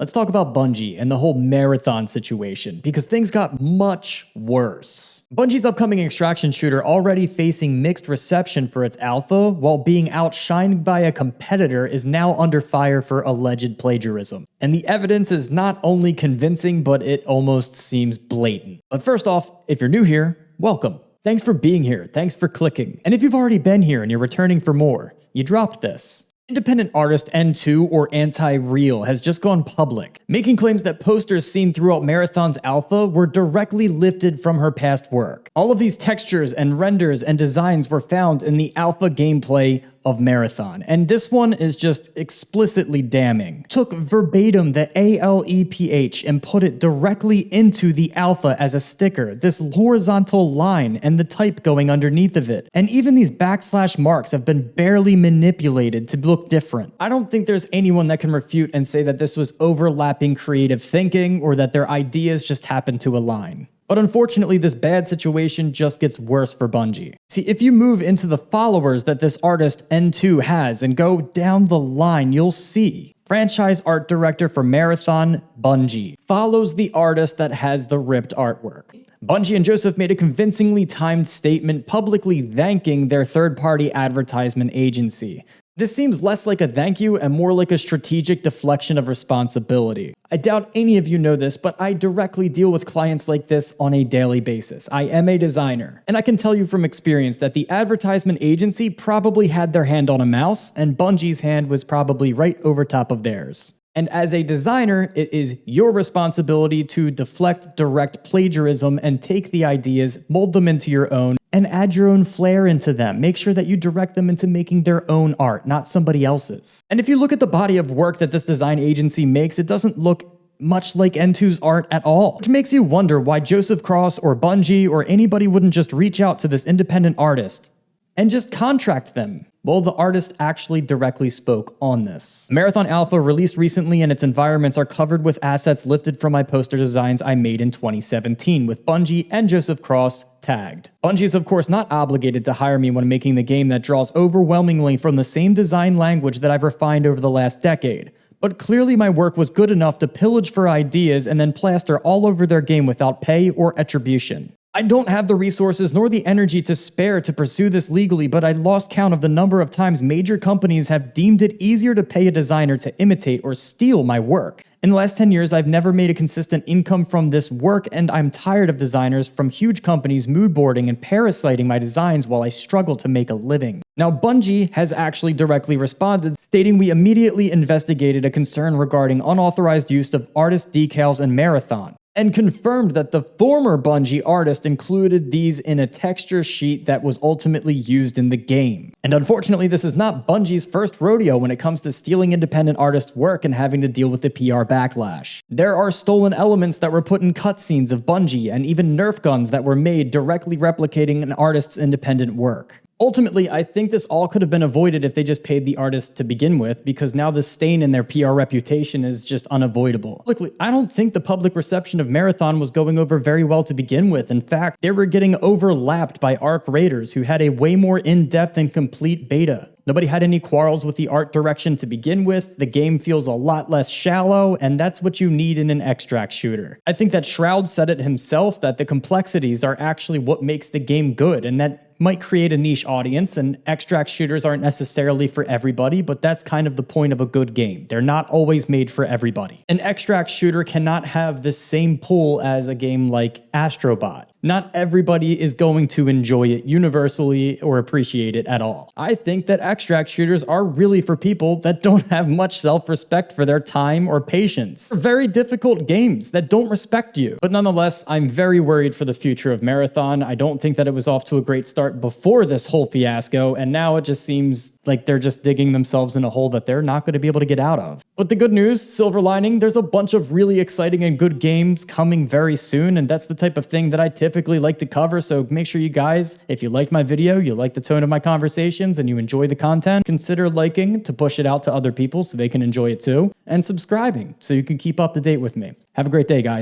Let's talk about Bungie and the whole Marathon situation, because things got much worse. Bungie's upcoming extraction shooter already facing mixed reception for its alpha, while being outshined by a competitor is now under fire for alleged plagiarism. And the evidence is not only convincing, but it almost seems blatant. But first off, if you're new here, welcome. Thanks for being here, thanks for clicking. And if you've already been here and you're returning for more, you dropped this. Independent artist N2 or ANTIREAL has just gone public, making claims that posters seen throughout Marathon's alpha were directly lifted from her past work. All of these textures and renders and designs were found in the alpha gameplay of Marathon, and this one is just explicitly damning. Took verbatim the ALEPH and put it directly into the alpha as a sticker, this horizontal line and the type going underneath of it. And even these backslash marks have been barely manipulated to look different. I don't think there's anyone that can refute and say that this was overlapping creative thinking or that their ideas just happened to align. But unfortunately, this bad situation just gets worse for Bungie. See, if you move into the followers that this artist N2 has and go down the line, you'll see franchise art director for Marathon, Bungie, follows the artist that has the ripped artwork. Bungie and Joseph made a convincingly timed statement publicly thanking their third-party advertisement agency. This seems less like a thank you and more like a strategic deflection of responsibility. I doubt any of you know this, but I directly deal with clients like this on a daily basis. I am a designer, and I can tell you from experience that the advertisement agency probably had their hand on a mouse, and Bungie's hand was probably right over top of theirs. And as a designer, it is your responsibility to deflect direct plagiarism and take the ideas, mold them into your own, and add your own flair into them. Make sure that you direct them into making their own art, not somebody else's. And if you look at the body of work that this design agency makes, it doesn't look much like N2's art at all, which makes you wonder why Joseph Cross or Bungie or anybody wouldn't just reach out to this independent artist and just contract them. Well, the artist actually directly spoke on this. Marathon Alpha, released recently, and its environments are covered with assets lifted from my poster designs I made in 2017, with Bungie and Joseph Cross tagged. Bungie is of course not obligated to hire me when making the game that draws overwhelmingly from the same design language that I've refined over the last decade. But clearly my work was good enough to pillage for ideas and then plaster all over their game without pay or attribution. I don't have the resources nor the energy to spare to pursue this legally, but I lost count of the number of times major companies have deemed it easier to pay a designer to imitate or steal my work. In the last 10 years, I've never made a consistent income from this work, and I'm tired of designers from huge companies moodboarding and parasiting my designs while I struggle to make a living. Now, Bungie has actually directly responded, stating we immediately investigated a concern regarding unauthorized use of artist decals in Marathon, and confirmed that the former Bungie artist included these in a texture sheet that was ultimately used in the game. And unfortunately, this is not Bungie's first rodeo when it comes to stealing independent artists' work and having to deal with the PR backlash. There are stolen elements that were put in cutscenes of Bungie, and even Nerf guns that were made directly replicating an artist's independent work. Ultimately, I think this all could have been avoided if they just paid the artist to begin with, because now the stain in their PR reputation is just unavoidable. Look, I don't think the public reception of Marathon was going over very well to begin with. In fact, they were getting overlapped by ARC raiders who had a way more in-depth and complete beta. Nobody had any quarrels with the art direction to begin with, the game feels a lot less shallow, and that's what you need in an extract shooter. I think that Shroud said it himself, that the complexities are actually what makes the game good, and that might create a niche audience, and extract shooters aren't necessarily for everybody, but that's kind of the point of a good game. They're not always made for everybody. An extract shooter cannot have the same pull as a game like Astrobot. Not everybody is going to enjoy it universally or appreciate it at all. I think that extract shooters are really for people that don't have much self-respect for their time or patience. They're very difficult games that don't respect you. But nonetheless, I'm very worried for the future of Marathon. I don't think that it was off to a great start before this whole fiasco, and now it just seems like they're just digging themselves in a hole that they're not going to be able to get out of. But the good news, silver lining, there's a bunch of really exciting and good games coming very soon, and that's the type of thing that I typically like to cover, so make sure you guys, if you liked my video, you like the tone of my conversations, and you enjoy the content, consider liking to push it out to other people so they can enjoy it too, and subscribing so you can keep up to date with me. Have a great day, guys.